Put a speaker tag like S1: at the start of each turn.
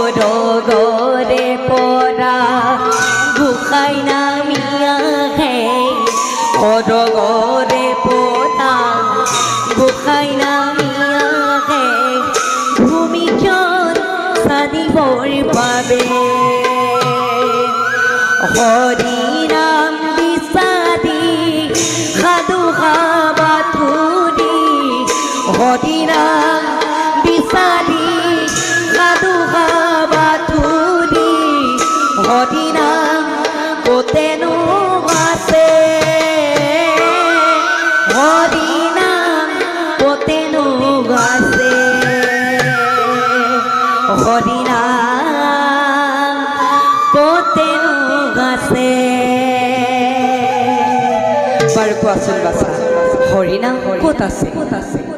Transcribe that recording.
S1: অৰগৰে পৰা গোসাঁই নামিয়া হে অৰগৰে পৰা গোসাঁই নামিয়া হে ভূমিখন জানিবৰ বাবে হৰি নাম বিচাৰি সাধু বাথুৰি হৰি নাম বিচাৰি সাধু বাথুৰি হৰি নাম কতেনো আছে হৰি নাম কতেনো আছে হৰি নাম কতেনো আছে বাৰু কোৱাচোন বাছা হৰি নাম ক'ত আছে